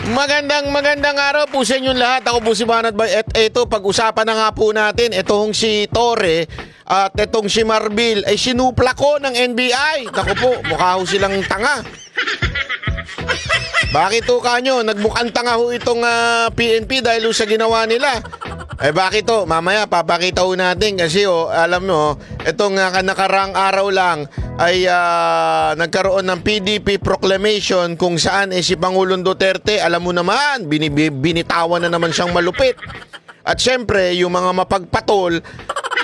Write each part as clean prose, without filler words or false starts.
Magandang araw po sa inyong lahat. Ako po si Banat Bay. At ito, pag-usapan na nga po natin, itong si Torre at itong si Marbil ay sinupla ko ng NBI. Naku po, mukha ho silang tanga. Bakit ho kanyo? Nagmukhang tanga ho itong PNP dahil ho sa ginawa nila. Bakit to? Mamaya papakita ho natin kasi alam mo, itong nakarang araw lang ay nagkaroon ng PDP proclamation kung saan si Pangulong Duterte, alam mo naman, binitawan na naman siyang malupit. At syempre, yung mga mapagpatol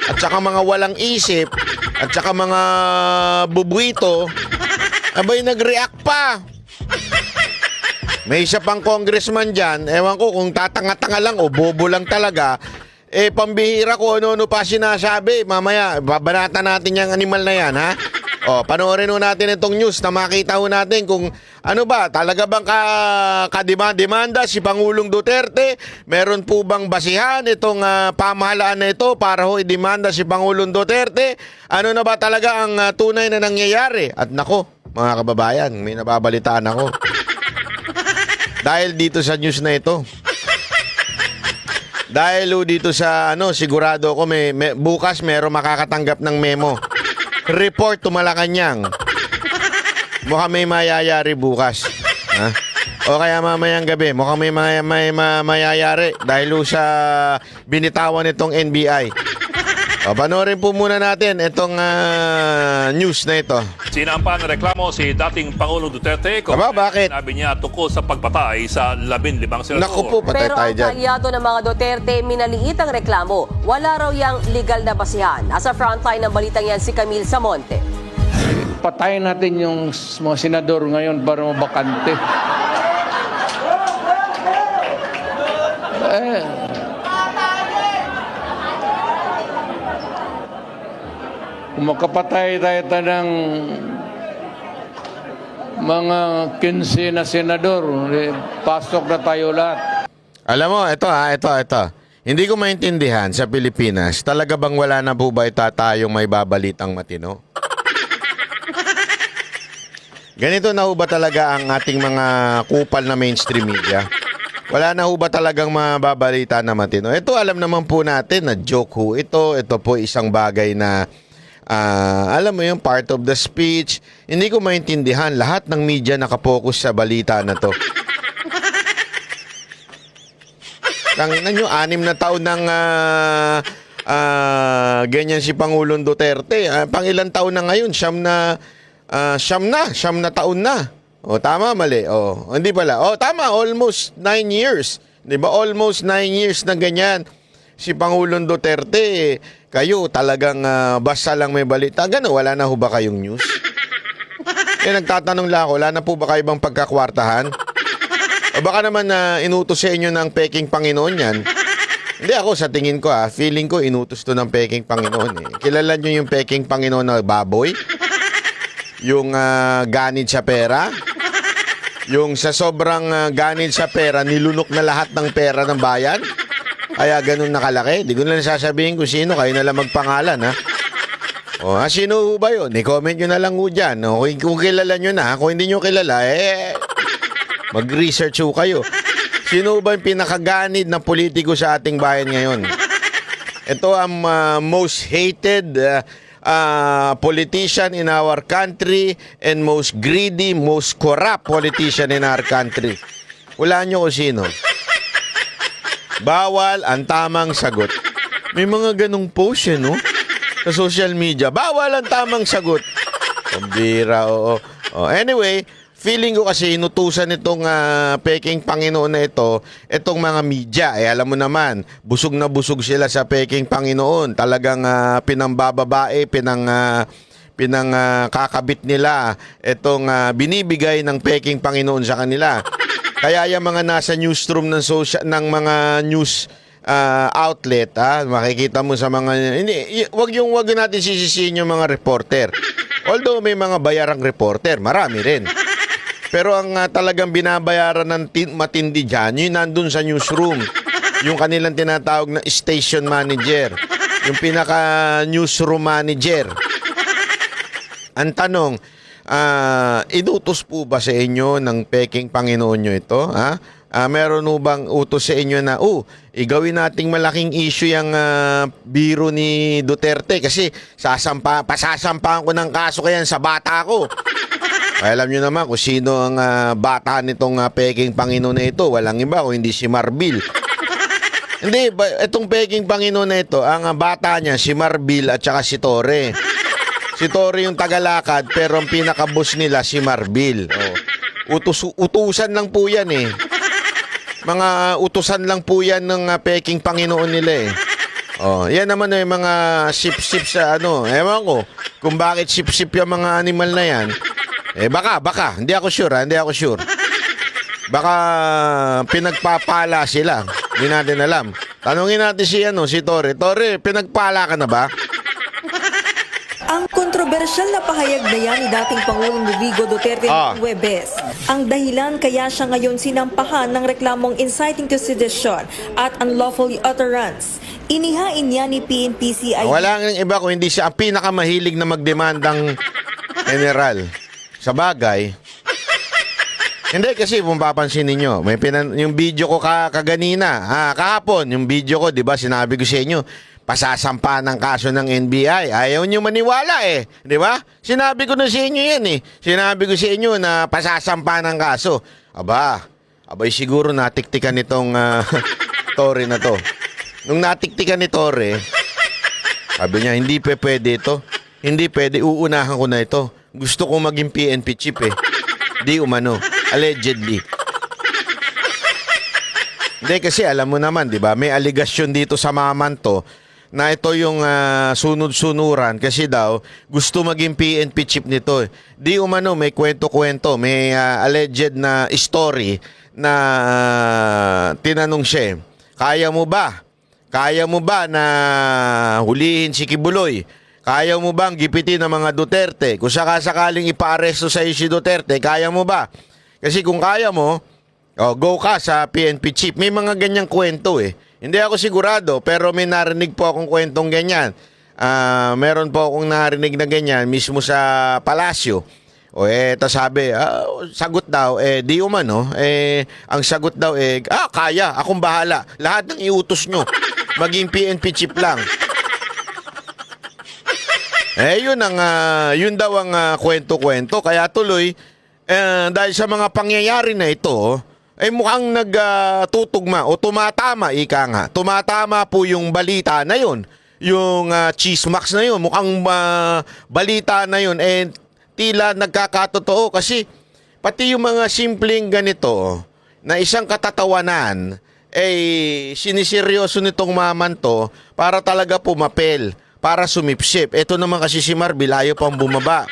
at saka mga walang isip at saka mga bubuito, abay nag-react pa. May isa pang congressman dyan, ewan ko kung tatanga-tanga lang o bobo lang talaga, pambihira ko ano pa sinasabi. Mamaya, babanatan natin yung animal na yan, ha? Panoorin ho natin itong news na makita ho natin kung ano ba, talaga bang kademanda si Pangulong Duterte? Meron po bang basihan itong pamahalaan na ito para ho idemanda si Pangulong Duterte? Ano na ba talaga ang tunay na nangyayari? At nako, mga kababayan, may nababalitaan ako. Dahil dito sa news na ito. Dahil dito sa sigurado ako bukas meron makakatanggap ng memo. Report to Malacanang. Mukhang may mayayari bukas. Ha? O kaya mamayang gabi, mukhang may mayayari dahil sa binitawan nitong NBI. Panoorin po muna natin itong news na ito. Sinampa ng reklamo si dating Pangulong Duterte kung bakit? sinabi niya tungkol sa pagpatay sa 15 senador. Naku po, patay Pero tayo ang dyan. kaalyado ng mga Duterte, minaliit ang reklamo. Wala raw yang legal na basihan. Nasa frontline ng balitang yan si Camille Samonte. Patayin natin yung mga senador ngayon para mabakante. Kung makapatay tayo ng mga 15 na senador, pasok na tayo lahat. Alam mo, ito. Hindi ko maintindihan sa Pilipinas, talaga bang wala na po ba tayong may babalitang matino? Ganito na ho ba talaga ang ating mga kupal na mainstream media? Wala na ho ba talagang mababalita na matino? Ito alam naman po natin na joke ho ito. Ito po isang bagay na alam mo yung part of the speech. Hindi ko maintindihan. Lahat ng media nakapokus sa balita na to. Tanginan nyo, 6 na taon ng ganyan si Pangulong Duterte. Pangilang taon na ngayon? Siyam na taon na. Tama, mali. Hindi pala. Tama, almost 9 years. Diba? Almost 9 years na ganyan. Si Pangulong Duterte, kayo talagang basta lang may balita. Gano'n, wala na ho ba kayong news? Nagtatanong lang ako, wala na po ba kayo bang pagkakwartahan? O baka naman inutos sa inyo ng peking Panginoon yan. Hindi ako, sa tingin ko feeling ko inutos to ng peking Panginoon. Kilala nyo yung peking Panginoon na baboy? Yung ganid sa pera? Yung sa sobrang ganid sa pera, nilunok na lahat ng pera ng bayan? Kaya ganun nakalaki. Di ko na sasabihin kung sino. Kayo na lang magpangalan, ha? Sino ba yun? I-comment nyo na lang ho dyan. Kung kilala nyo na, kung hindi nyo kilala, mag-research ho kayo. Sino ba yung pinakaganid na politiko sa ating bayan ngayon? Ito ang most hated politician in our country and most greedy, most corrupt politician in our country. Wala nyo kung sino. Bawal ang tamang sagot. May mga ganong post no? Sa social media. Bawal ang tamang sagot. Pambira, oo. Anyway, feeling ko kasi inutusan itong peking Panginoon na ito, itong mga media. Alam mo naman, busog na busog sila sa peking Panginoon. Talagang pinambababae, kakabit nila itong binibigay ng peking Panginoon sa kanila. Kaya yung mga nasa newsroom ng mga news outlet, makikita mo sa mga wag natin sisisihin yung mga reporter. Although may mga bayarang reporter, marami rin. Pero ang talagang binabayaran ng matindi dyan, yung nandun sa newsroom, yung kanilang tinatawag na station manager, yung pinaka newsroom manager. Ang tanong, inutos po ba sa inyo ng peking Panginoon nyo ito? Ha? meron ho bang utos sa inyo na, igawin nating malaking issue yung biro ni Duterte kasi pasasampahan ko ng kaso kayan sa bata ko. Alam nyo naman kung sino ang bata nitong peking Panginoon na ito. Walang iba kung hindi si Marbil. Hindi, itong peking Panginoon na ito, ang bata niya si Marbil at saka si Torre. Si Torre yung tagalakad pero ang pinaka-boss nila si Marbil. Utusan lang po yan eh. Mga utusan lang po yan ng peking Panginoon nila eh. Yan naman yung mga sip-sip sa ewan ko kung bakit sip-sip yung mga animal na yan. Baka. Hindi ako sure. Baka pinagpapala sila. Hindi natin alam. Tanungin natin si Torre. Torre, pinagpala ka na ba? Ang kontrobersyal na pahayag na yan ni dating Pangulong Rodrigo Duterte noong Huwebes. Ang dahilan kaya siya ngayon sinampahan ng reklamong inciting to sedition at unlawful utterance. Inihain niya ni PNP-CID. Wala nang iba kung hindi siya ang pinakamahilig na magdemandang general. Sa bagay, hindi kasi kung papansin ninyo, yung video ko kaganina, kahapon, yung video ko, di ba, sinabi ko sa inyo, pasasampa ng kaso ng NBI. Ayaw nyo maniwala eh. Di ba? Sinabi ko na sa inyo yan eh. Sinabi ko sa inyo na pasasampa ng kaso. Abay siguro natiktikan nitong Torre na to. Nung natiktikan ni Torre, sabi niya, hindi pwede ito. Hindi pwede, uunahan ko na ito. Gusto ko maging PNP chief eh. Di umano. Allegedly. Hindi kasi alam mo naman, di ba? May aligasyon dito sa maman to na ito yung sunod-sunuran kasi daw gusto maging PNP chief nito. Di umano, may kwento-kwento, may alleged na story na tinanong siya, kaya mo ba? Kaya mo ba na hulihin si Kibuloy? Kaya mo bang gipitin ng mga Duterte? Kung sakasakaling ipa-aresto sa si Duterte, kaya mo ba? Kasi kung kaya mo, go ka sa PNP chief. May mga ganyang kwento eh. Hindi ako sigurado, pero may narinig po akong kwentong ganyan. Meron po akong narinig na ganyan mismo sa palasyo. Eto sabi, sagot daw, di umano, ang sagot daw, kaya, akong bahala. Lahat ng iutos nyo, maging PNP chief lang. Yun daw ang kwento-kwento. Kaya tuloy, dahil sa mga pangyayari na ito, mukhang nagtutugma o tumatama, ika nga. Tumatama po yung balita na yun. Yung chismax na yun. Mukhang balita na yun. Tila nagkakatotoo kasi pati yung mga simpleng ganito na isang katatawanan, siniseryoso nitong maman to para talaga pumapel, para sumipsip. Ito naman kasi si Marbil, ayaw pang bumaba.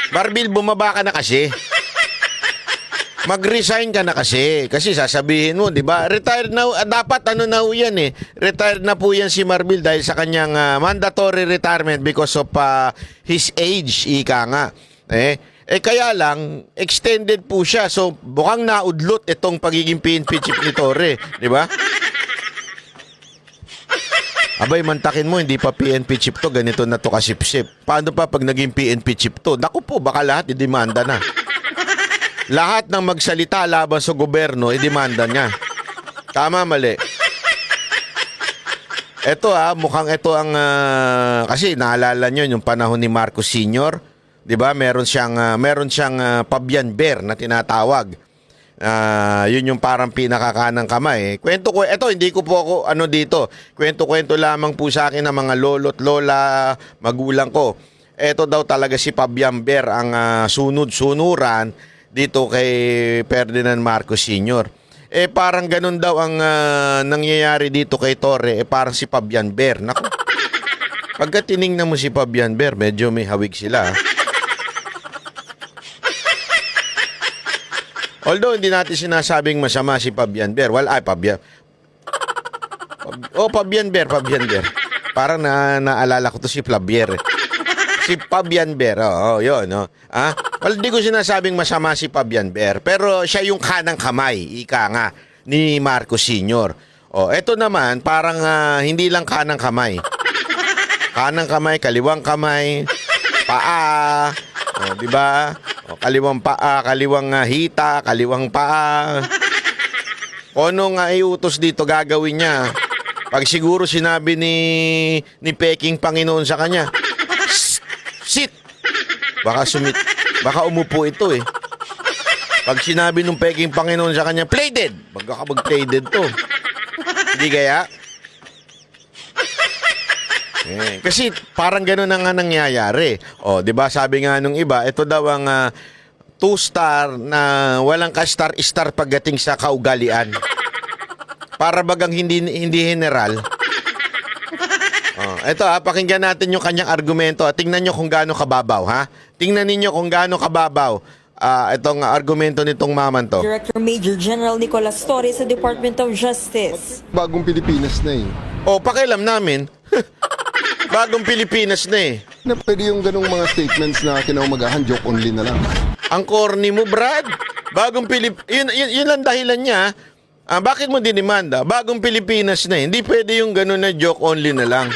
Marbil, bumaba ka na kasi. Mag-resign ka na kasi. Kasi sasabihin mo, di ba? Retired na, dapat na yan eh. Retired na po yan si Marbil dahil sa kanyang mandatory retirement because of his age, ika nga. Kaya lang, extended po siya. So, bukang naudlot itong pagiging PNP chief ni Torre. Di ba? Abay, mantakin mo, hindi pa PNP chief to, ganito na to kasipsip. Paano pa pag naging PNP chief to? Naku po, baka lahat idemanda na. Lahat ng magsalita laban sa gobyerno, idemanda niya. Tama, mali. Ito mukhang ito ang, kasi naalala nyo yung panahon ni Marcos Sr., di ba? Meron siyang Pabian Bear na tinatawag. Yun yung parang pinakakanang kamay. Kwento ko, ito hindi ko po ako dito. Kwento-kwento lamang po sa akin ng mga lolo't lola, magulang ko. Ito daw talaga si Pabian Bear ang sunod-sunuran dito kay Ferdinand Marcos Sr. Parang ganun daw ang nangyayari dito kay Torre. Parang si Pabian Bear. Naku, pagka tinignan mo si Pabian Bear, medyo may hawig sila. Although hindi natin sinasabing masama si Pabian Bear. Pabian Bear. Parang naalala ko to si Flavier. Si Pabian Bear. Yun. Di ko sinasabing masama si Pabian Bear. Pero siya yung kanang kamay, ika nga, ni Marcos Sr. Ito naman, parang hindi lang kanang kamay. Kanang kamay, kaliwang kamay, paa, di ba? Kaliwang paa, kaliwang hita, kaliwang paa. Kung ano nga iutos dito gagawin niya. Pag siguro sinabi ni Peking Panginoon sa kanya, sit! Baka umupo ito eh. Pag sinabi ng Peking Panginoon sa kanya, play dead! Mag-play dead to. Hindi kaya? Kasi parang gano'n na nga nangyayari. O, di ba sabi nga nung iba, ito daw ang 2-star na walang ka-star-star pagdating sa kaugalian. Para bagang hindi general. Ito pakinggan natin yung kanyang argumento. Tingnan nyo kung gaano kababaw, ha? Tingnan ninyo kung gaano kababaw itong argumento nitong maman to. Director Major General Nicolas Torres sa Department of Justice. Bagong Pilipinas na eh. O, pakialam namin. Bagong Pilipinas na eh. Na pwede yung ganong mga statements na kinaumagahan, joke only na lang. Ang corny mo, Brad. Yun ang dahilan niya. Bakit mo dinimanda? Bagong Pilipinas na eh. Hindi pwede yung gano'n na joke only na lang.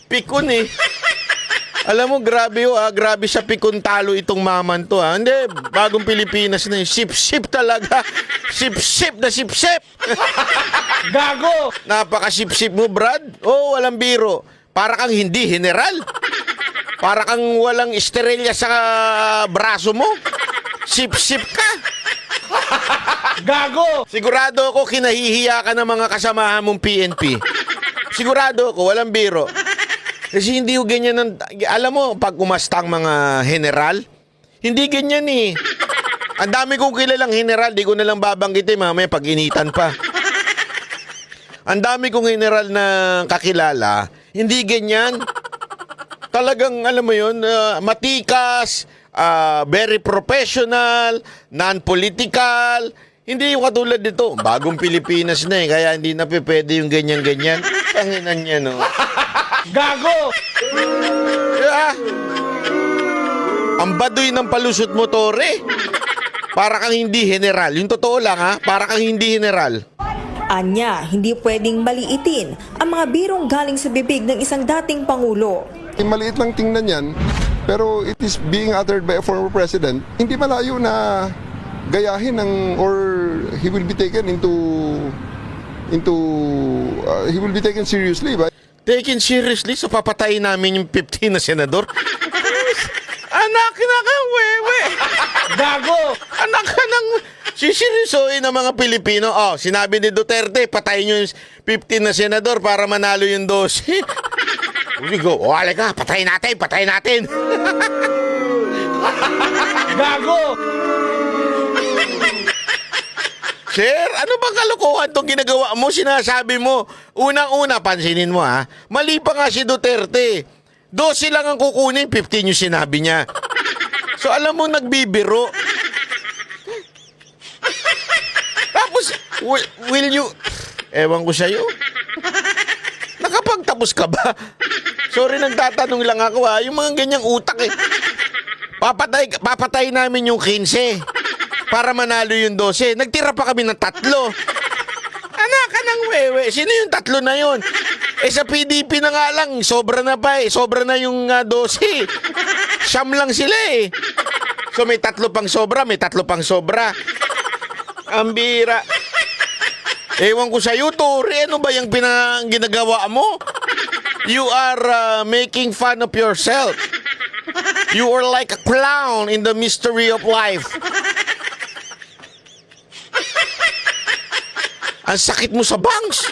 Pikon eh. Alam mo, grabe grabe sa pikon talo itong maman to ha. Hindi, bagong Pilipinas na eh. Sip-sip talaga. Sip-sip na sip-sip. Gago! Napaka-sip-sip mo, Brad. Oh, walang biro. Para kang hindi general. Para kang walang esterelya sa braso mo. Sip-sip ka. Gago! Sigurado ako kinahihiya ka ng mga kasamahan mong PNP. Sigurado ako, walang biro. Kasi hindi ko ganyan alam mo, pag umastang mga general, hindi ganyan eh. Ang dami kong kilalang general, di ko nalang babanggitin, mamaya pag-initan pa. Ang dami kong general na kakilala, hindi ganyan. Talagang, alam mo yun, matikas, very professional, non-political. Hindi yung katulad dito. Bagong Pilipinas na eh, kaya hindi na pwede yung ganyan-ganyan. Tanginan niya, no? Gago! Yeah. Ang baduy ng palusot mo, Tore. Para kang hindi general. Yung totoo lang, ha? Para kang hindi general. Anya, hindi pwedeng maliitin ang mga birong galing sa bibig ng isang dating Pangulo. Maliit lang tingnan yan, pero it is being uttered by a former president. Hindi malayo na gayahin or he will be taken he will be taken seriously ba? Taken seriously, so papatayin namin yung 15 na senador? Anak na kang wewe! Gago! Anak ka ng sisirisoin ng mga Pilipino. Oh, sinabi ni Duterte, patayin yung 15 na senador para manalo yung 12. Go, halika, patayin natin. Gago! Sir, ano bang kalokohan tong ginagawa mo? Sinasabi mo, unang-una, pansinin mo ha, mali pa nga si Duterte. 12 lang ang kukunin, 15 yung sinabi niya. So alam mo, nagbibiro. Tapos, will you... Ewan ko sa'yo. Nakapagtapos ka ba? Sorry, nagtatanong lang ako ha. Yung mga ganyang utak eh. Papatay namin yung 15 para manalo yung 12. Nagtira pa kami ng 3. Anak ka ng wewe. Sino yung 3 na yun? Sa PDP na nga lang, sobra na pa eh. Sobra na yung 12. Siyam lang sila eh. So may 3 pang sobra, Ang bira. Ewan ko sa'yo, Tore. Ano ba yung ginagawa mo? You are making fun of yourself. You are like a clown in the mystery of life. Ang sakit mo sa bangs.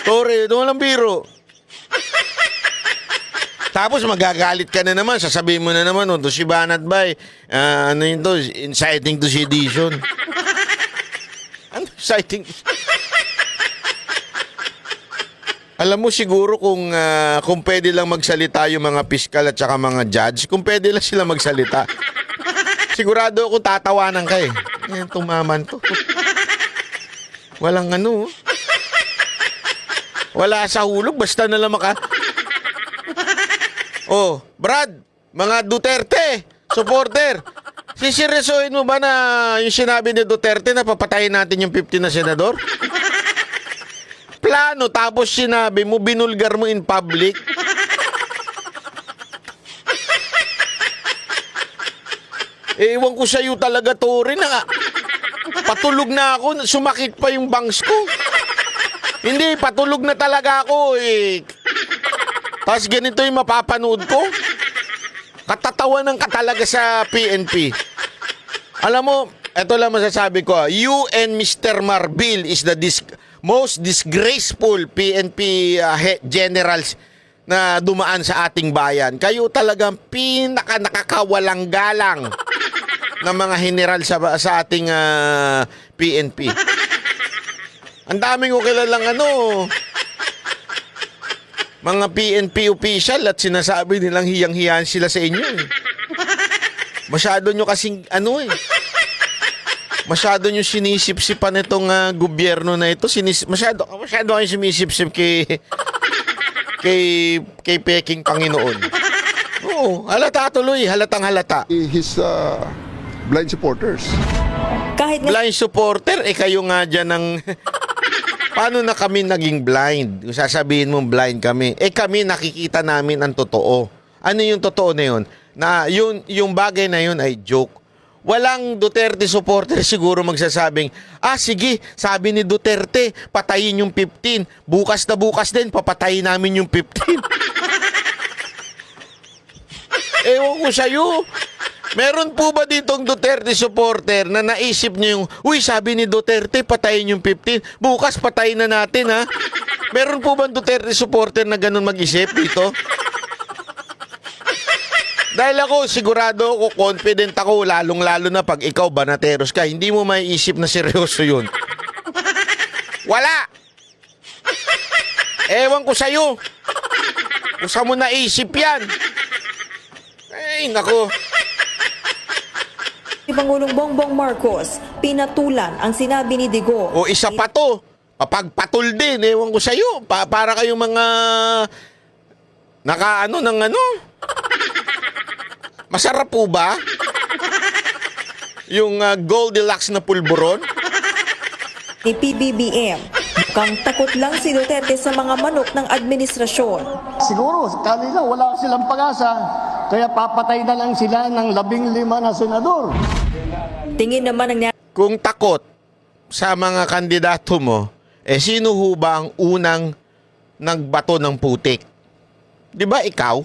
Tore, doon lang biro. Tapos magagalit ka na naman, sasabihin mo na naman, to si Banat Bay, ano yun to, inciting to sedition. Ano inciting? Alam mo siguro kung pwede lang magsalita yung mga piskal at saka mga judge, kung pwede lang sila magsalita, sigurado ako tatawanan ka eh. Yan, tumaman to. Walang ano. Wala sa hulog, basta na lang Oh, Brad, mga Duterte, supporter, sisirisoin mo ba na yung sinabi ni Duterte na papatayin natin yung 15 na senador? Plano, tapos sinabi mo, binulgar mo in public. Ewan ko sa'yo talaga, Tore, na Patulog na ako, sumakit pa yung bangs ko. Hindi, patulog na talaga ako eh. Tapos ganito yung mapapanood ko. Katatawanan ka talaga sa PNP. Alam mo, eto lang masasabi ko. You and Mr. Marbil is the most disgraceful PNP generals na dumaan sa ating bayan. Kayo talagang pinaka nakakawalang galang ng mga general sa ating PNP. Ang daming ko kilalang mga PNP official at sinasabi nilang hiyang-hiyan sila sa inyo. Masyado nyo kasing masyado nyo sinisip-sipan itong gobyerno na ito. Masyado kayong sumisip-sip kay Peking Panginoon. Oo, halata tuloy, halatang halata. His blind supporters. Kahit nga Blind supporter, kayo nga dyan ng... Paano na kami naging blind? Kung sasabihin mong blind kami. Kami nakikita namin ang totoo. Ano yung totoo na yun? Na yung bagay na yun ay joke. Walang Duterte supporter siguro magsasabing, sige, sabi ni Duterte, patayin yung 15. Bukas na bukas din, papatayin namin yung 15. Ewan ko sa'yo. Meron po ba ditong Duterte supporter na naisip niyo yung, sabi ni Duterte, patayin yung 15. Bukas patayin na natin, ha? Meron po ba Duterte supporter na ganun mag-isip dito? Dahil ako, sigurado ako, confident ako, lalong-lalo na pag ikaw banateros ka, hindi mo maiisip na seryoso yun. Wala! Ewan ko sa'yo. Kung saan mo naisip yan. Ay, nako. si Pangulong Bongbong Marcos, pinatulan ang sinabi ni Digo. O isa pa to, papagpatol din, ewan ko sa'yo. Para kayong mga masarap po ba? Yung Goldilocks na pulburon? Ni PBBM. Mukhang takot lang si Duterte sa mga manok ng administrasyon. Siguro, kanila wala silang pag-asa, kaya papatay na lang sila ng 15 na senador. Tingin naman ng Kung takot sa mga kandidato mo, sino ho ba ang unang nagbato ng putik? Di ba ikaw?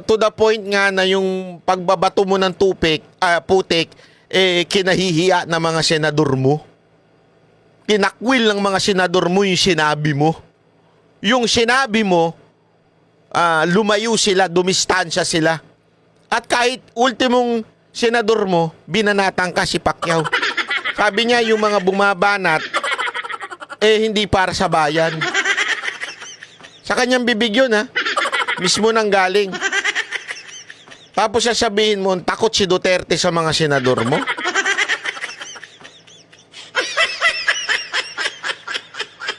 To the point nga na yung pagbabato mo ng putik, kinahihiya ng mga senador mo. Tinakwil ng mga senador mo yung sinabi mo. Yung sinabi mo, lumayo sila, dumistansya sila. At kahit ultimong senador mo, binanatang ka si Pacquiao. Sabi niya, yung mga bumabanat, hindi para sa bayan. Sa kanyang bibig yun, ha? Mismo nang galing. Tapos sasabihin mo, takot si Duterte sa mga senador mo?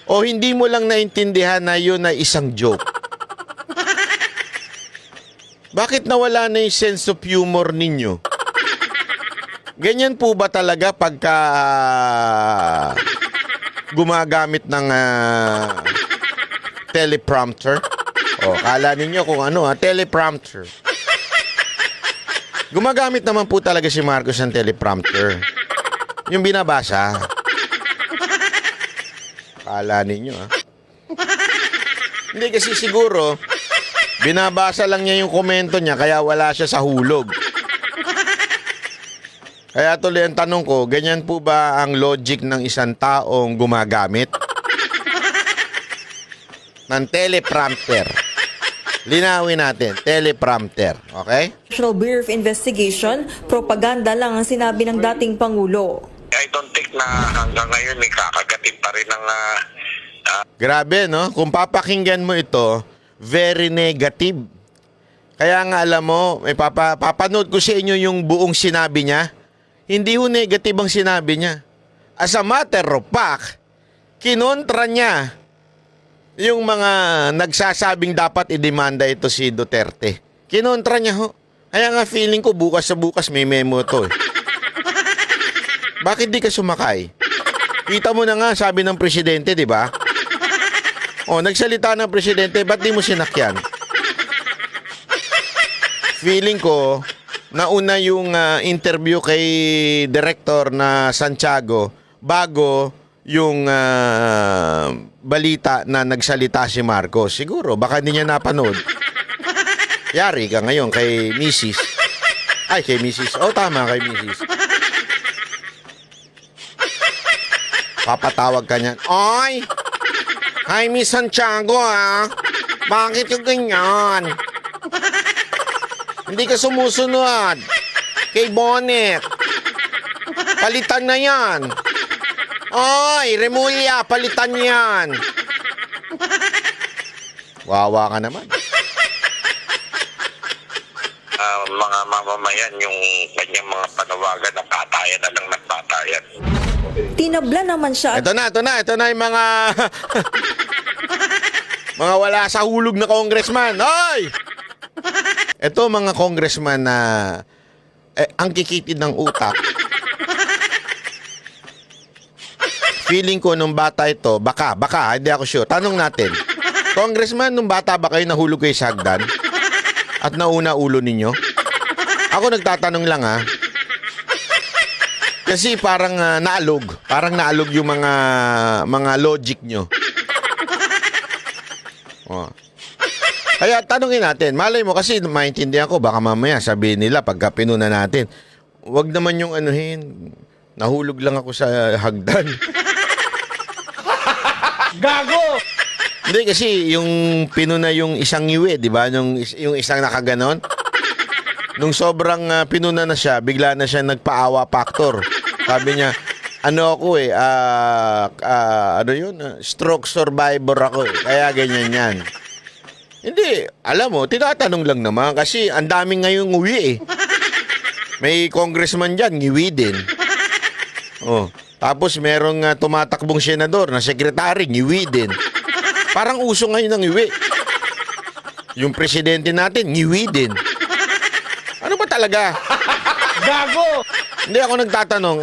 O hindi mo lang naintindihan na yun ay isang joke? Bakit nawala na yung sense of humor ninyo? Ganyan po ba talaga pagka gumagamit ng teleprompter? O, kala ninyo kung teleprompter. Gumagamit naman po talaga si Marcos ng teleprompter. Yung binabasa. Kala ninyo, ha? Hindi kasi siguro, binabasa lang niya yung komento niya kaya wala siya sa hulog. Kaya tuloy ang tanong ko, ganyan po ba ang logic ng isang taong gumagamit ng teleprompter? Linawin natin, teleprompter, okay? National Bureau of Investigation, propaganda lang ang sinabi ng dating Pangulo. I don't think na hanggang ngayon may kakagatin pa rin ng... Grabe, no? Kung papakinggan mo ito, very negative. Kaya nga alam mo, papanood ko sa inyo yung buong sinabi niya. Hindi ho negative ang sinabi niya. As a matter of fact, kinontra niya yung mga nagsasabing dapat idemanda ito si Duterte. Kinontra niya ho. Kaya nga feeling ko bukas sa bukas may memo to. Bakit di ka sumakay? Kita mo na nga, sabi ng presidente, di ba? O, nagsalita ng presidente, ba't di mo sinakyan? Feeling ko, nauna yung interview kay Director na Santiago bago yung balita na nagsalita si Marcos. Siguro, baka hindi niya napanood. Yari ka ngayon kay Mrs. Ay, kay Mrs. Oh, tama, kay Mrs. Papatawag ka niyan. Oy! Hi, Miss Santiago, Bakit yung ganyan? Hindi ka sumusunod. Kay Bonnet. Palitan na yan. Oy, Remulla, palitan yan. Wawa ka naman. Mga mamamayan, yung kanyang mga panawagan na patayan na lang ng patayan. Tinabla naman siya at Ito na yung mga mga wala sa hulog na congressman. Hoy! Ito mga congressman na ang kikitid ng utak. Feeling ko nung bata ito, baka, hindi ako sure. Tanong natin, congressman, nung bata ba kayo nahulog kayo sa hagdan? At nauna ulo ninyo? Ako nagtatanong lang Kasi parang naalog. Parang naalog yung mga logic nyo. Oh. Kaya tanungin natin, malay mo kasi maintindihan ko, baka mamaya sabihin nila pagka pinuna natin, wag naman yung anuhin, nahulog lang ako sa hagdan. Gago! Hindi kasi yung pinuna yung isang iwi, di ba? Yung isang nakaganon. Nung sobrang pinuna na siya, bigla na siya nagpaawa factor. Sabi niya, ano ako stroke survivor ako kaya ganyan yan. Hindi, alam mo, tinatanong lang naman kasi ang daming ngayong uwi May congressman dyan, ngiwi din. Oh, tapos merong tumatakbong senador na sekretary, ngiwi din. Parang uso ngayon ng ngiwi. Yung presidente natin, ngiwi din. Ano ba talaga? Gago! Hindi ako nagtatanong.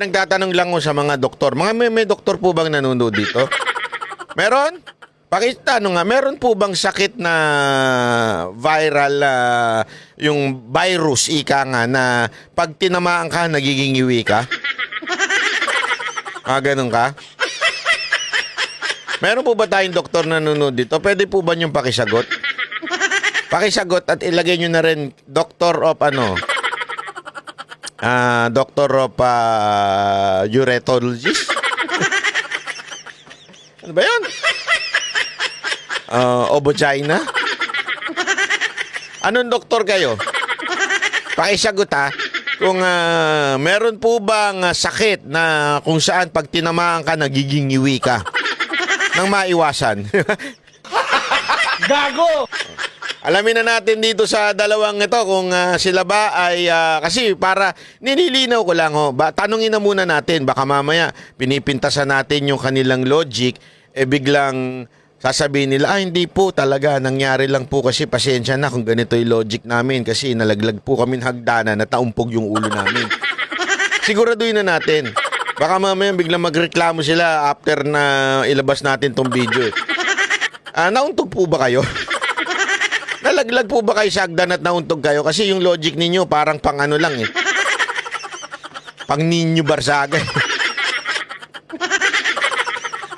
Nagtatanong lang ko sa mga doktor. May doktor po bang nanonood dito? Meron? Pakitanong nga, meron po bang sakit na viral, yung virus, ika nga, na pag tinamaan ka, nagiging iwi ka? Ganun ka? Meron po ba tayong doktor na nanonood dito? Pwede po ba niyong pakisagot? Pakisagot at ilagay niyo na rin doctor of uretologist? Ano ba yun? Obogina? Anong doktor kayo? Pakisagot kung meron po bang sakit na kung saan pag tinamaan ka nagiging iwi ka nang maiwasan. Gago! Alamin na natin dito sa dalawang ito kung sila ba ay kasi para nililinaw ko lang tanungin na muna natin baka mamaya pinipintasan natin yung kanilang logic biglang sasabihin nila hindi po talaga nangyari lang po kasi pasensya na kung ganito yung logic namin kasi nalaglag po kami ng hagdanan na naumpog yung ulo namin. Siguraduhin na natin. Baka mamaya biglang magreklamo sila after na ilabas natin tong video. Nauntog po ba kayo? Nalaglag po ba kayo sa hagdan at nauntog kayo? Kasi yung logic ninyo parang pang ano lang pang Ninyo Barsaga.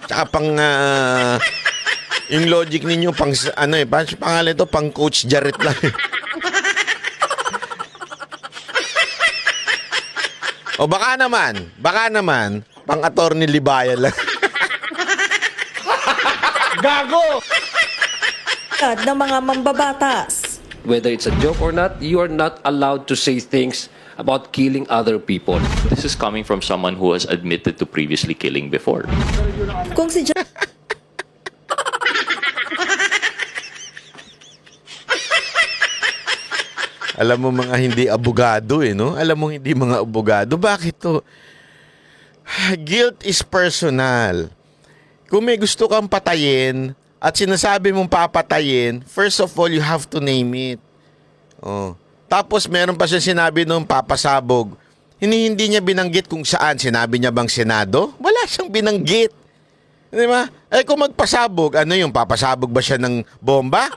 Tsaka pang yung logic ninyo pang pangalan ito pang Coach Jarrett lang. O baka naman pang Attorney Libayan lang. Gago! ng mga mambabatas. Whether it's a joke or not, you are not allowed to say things about killing other people. This is coming from someone who has admitted to previously killing before. Kung si Alam mo mga hindi abogado no? Alam mo hindi mga abogado. Bakit to? Guilt is personal. Kung may gusto kang patayin at sinasabi mong papatayin, first of all, you have to name it. Oh. Tapos meron pa siya sinabi nung papasabog. Hindi niya binanggit kung saan. Sinabi niya bang Senado? Wala siyang binanggit. Di ba? Kung magpasabog, ano yung papasabog ba siya ng bomba?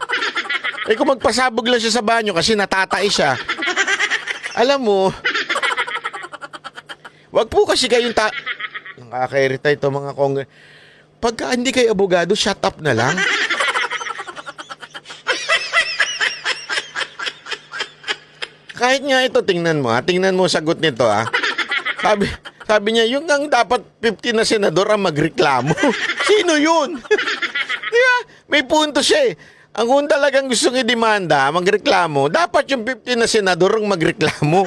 Eh kung magpasabog lang siya sa banyo kasi natatay siya. Alam mo, wag po kasi kayong nakaka-irita ito mga Pagka hindi kayo abogado, shut up na lang. Kahit nga ito, tingnan mo sagot nito Sabi niya, yung ang dapat 50 na senador ang magreklamo. Sino yun? Diba? May punto siya eh. Ang kung talagang gustong i-demanda, magreklamo, dapat yung 50 na senador ang magreklamo.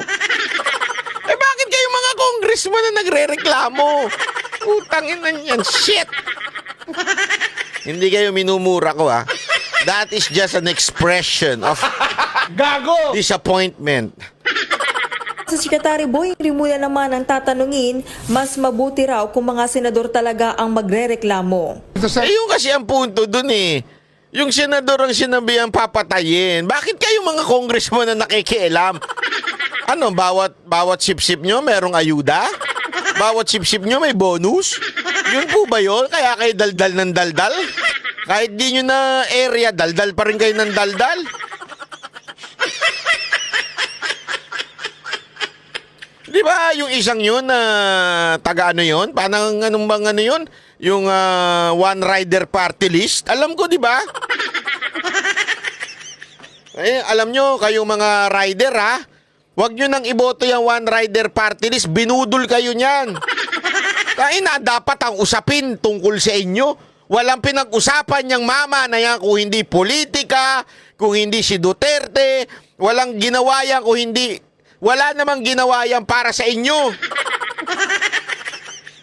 Eh bakit kayo mga congressman na nagre-reklamo? Utangin na yan, shit! Hindi kayo minumura ko That is just an expression of disappointment. Sa Secretary Boy Rimula naman ang tatanungin, mas mabuti raw kung mga senador talaga ang magrereklamo. Yung kasi ang punto dun Yung senador ang sinabihan papatayin. Bakit kayo mga congressman na nakikialam? Ano, bawat sip-sip nyo merong ayuda? Bawat sip-sip nyo may bonus? Yun po ba yun? Kaya kayo daldal ng daldal? Kahit di nyo na area, daldal pa rin kayo ng daldal? Di ba yung isang yun na taga ano yun? Parang anong bang ano yun? Yung one rider party list? Alam ko, di ba? Alam nyo, kayong mga rider huwag nyo nang iboto yung one rider party list. Binudol kayo niyan. Dapat ang usapin tungkol sa inyo. Walang pinag-usapan niyang mama na yan kung hindi politika, kung hindi si Duterte. Walang ginawa yan kung hindi... Wala namang ginawa yan para sa inyo.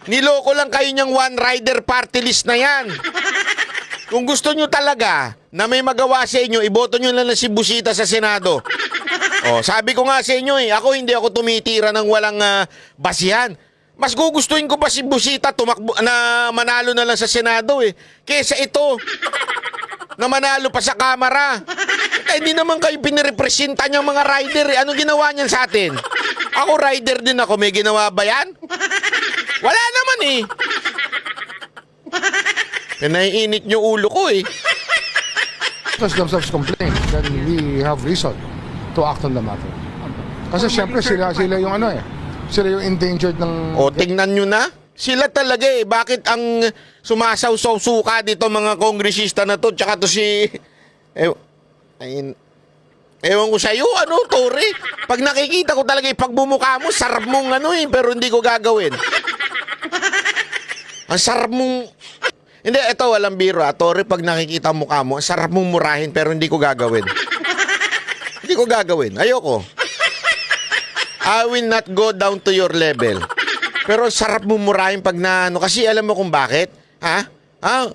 Niloko lang kayo niyang one rider party list na yan. Kung gusto nyo talaga na may magawa sa inyo, iboto nyo lang si Busita sa Senado. Sabi ko nga sa inyo hindi ako tumitira ng walang basihan. Mas gugustuhin ko pa si Busita tumakbo na manalo na lang sa Senado kesa ito na manalo pa sa Kamara. Hindi naman kayo pinirepresenta niyang mga rider Anong ginawa niyan sa atin? Ako rider din ako. May ginawa ba yan? Wala naman Pinaiinit niyo ulo ko themselves complain, then we have reason to act on the matter. Kasi syempre sila yung sila yung endangered ng... Tingnan nyo na. Sila talaga Bakit ang sumasaw-saw suka dito mga kongresista na to tsaka to si... Ewan ko sa'yo, Tory? Pag nakikita ko talaga pag bumukha mo, sarap mong pero hindi ko gagawin. Ang sarap mong... Hindi, ito walang biro Tory, pag nakikita mukha mo, ang sarap mong murahin pero hindi ko gagawin. Hindi ko gagawin. Ayoko. I will not go down to your level. Pero sarap mong murahin pag kasi alam mo kung bakit?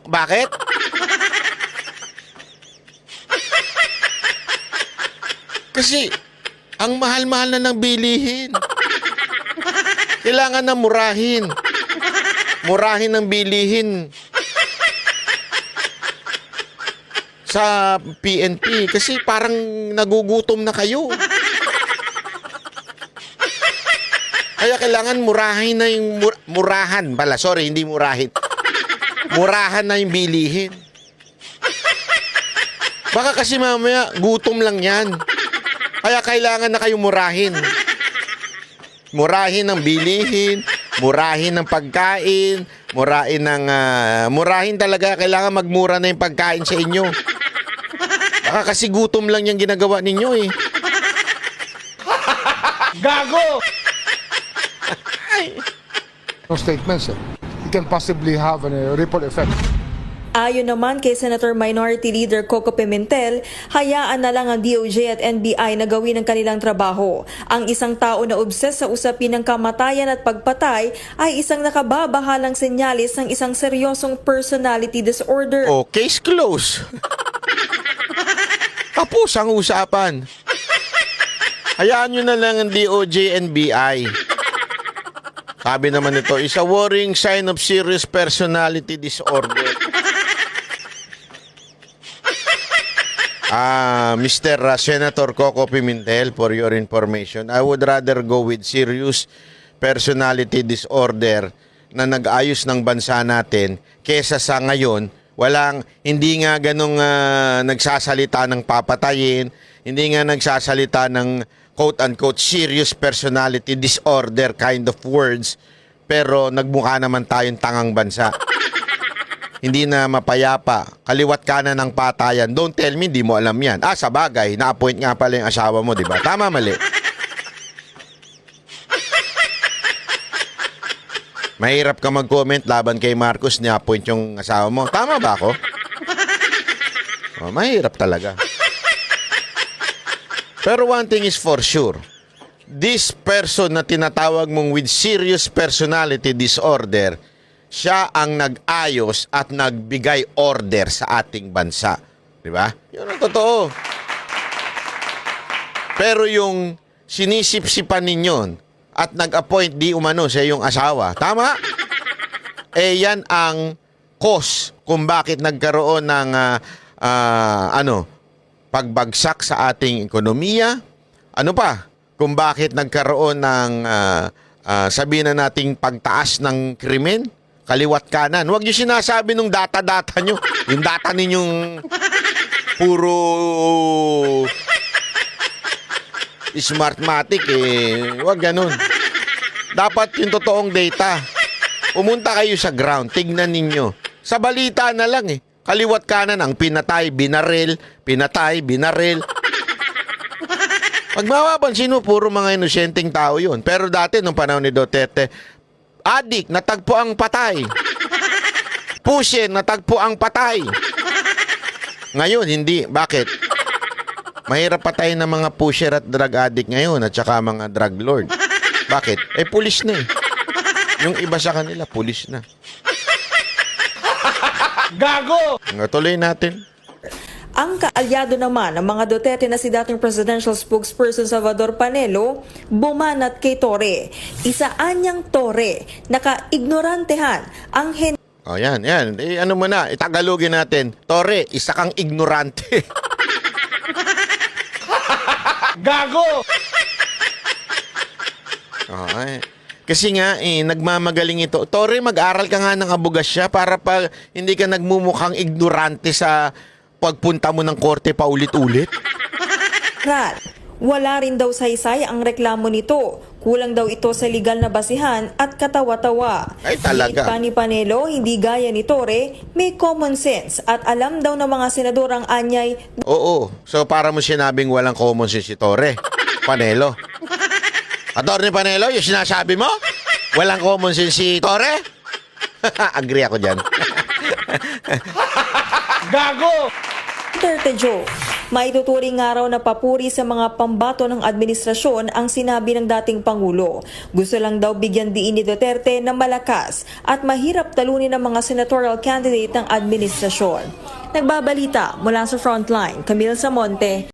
Bakit? Kasi, ang mahal-mahal na ng bilihin. Kailangan na murahin. Murahin ng bilihin. Sa PNP. Kasi parang nagugutom na kayo. Kaya kailangan murahin na yung... Murahan pala. Sorry, hindi murahin. Murahan na yung bilihin. Baka kasi mamaya, gutom lang yan. Kaya kailangan na kayong murahin. Murahin ng bilihin, murahin ng pagkain, murahin talaga. Kailangan magmura na yung pagkain sa inyo. Baka kasi gutom lang yung ginagawa ninyo Gago! Statements it can possibly have a ripple effect. Ayon naman kay Senator Minority Leader Coco Pimentel, hayaan na lang ang DOJ at NBI na gawin ang kanilang trabaho. Ang isang tao na obses sa usapin ng kamatayan at pagpatay ay isang nakababahalang senyalis ng isang seryosong personality disorder. Case closed. Tapos ang usapan. Hayaan nyo na lang ang DOJ, NBI. Sabi naman ito, is a worrying sign of serious personality disorder. Mr. Senator Coco Pimentel, for your information, I would rather go with serious personality disorder na nag-ayos ng bansa natin kesa sa ngayon, Hindi nga ganong nagsasalita ng papatayin, hindi nga nagsasalita ng quote-unquote serious personality disorder kind of words, pero nagmukha naman tayong tangang bansa. Hindi na mapayapa, kaliwat kanan ng patayan. Don't tell me, di mo alam yan. Sa bagay, na-appoint nga pala yung asawa mo, di ba? Tama, mali? Mahirap ka mag-comment laban kay Marcos, ni-appoint yung asawa mo. Tama ba ako? Mahirap talaga. Pero one thing is for sure, this person na tinatawag mong with serious personality disorder, siya ang nag-ayos at nagbigay order sa ating bansa. Di ba? Yun ang totoo. Pero yung sinisip-sipan ninyo at nag-appoint di umano sa iyong asawa, tama? Yan ang cause kung bakit nagkaroon ng pagbagsak sa ating ekonomiya. Ano pa? Kung bakit nagkaroon ng sabihin na nating pagtaas ng krimen, kaliwat kanan. Huwag niyo sinasabi nung data-data nyo. Yung data ninyong puro smartmatic Huwag ganun. Dapat yung totoong data. Pumunta kayo sa ground, tignan ninyo. Sa balita na lang kaliwat kanan ang pinatay, binaril, pinatay, binaril. Pag mapapansin mo, puro mga inosenteng tao yun. Pero dati, nung panahon ni Duterte, adik, natagpo ang patay. Pusher, natagpo ang patay. Ngayon, hindi. Bakit? Mahirap patayin ng mga pusher at drug addict ngayon at saka mga drug lord. Bakit? Pulis na Yung iba sa kanila, pulis na. Gago! Tuloy natin. Ang kaalyado naman ng mga Duterte na si dating presidential spokesperson Salvador Panelo, bumanat kay Torre. Isaan niyang Torre, naka-ignorantehan ang Yan. Ano mo na, itagalogin natin. Torre, isa kang ignorante. Gago! Kasi nga, nagmamagaling ito. Torre, mag-aral ka nga ng abogasya para pa hindi ka nagmumukhang ignorante sa pagpunta mo ng korte paulit-ulit. Wala rin daw saysay ang reklamo nito. Kulang daw ito sa legal na basihan at katawa-tawa. Ay, talaga. Giit pa ni Panelo, hindi gaya ni Torre, may common sense at alam daw ng mga senador ang anyay. Oo. So, para mo sinabing walang common sense si Torre. Panelo. Attorney Panelo, yung sinasabi mo? Walang common sense si Torre? Agree ako dyan. Gago! Duterte joke. Maituturing nga raw na papuri sa mga pambato ng administrasyon ang sinabi ng dating Pangulo. Gusto lang daw bigyan diin ni Duterte na malakas at mahirap talunin ng mga senatorial candidate ng administrasyon. Nagbabalita mula sa Frontline, Camille Samonte.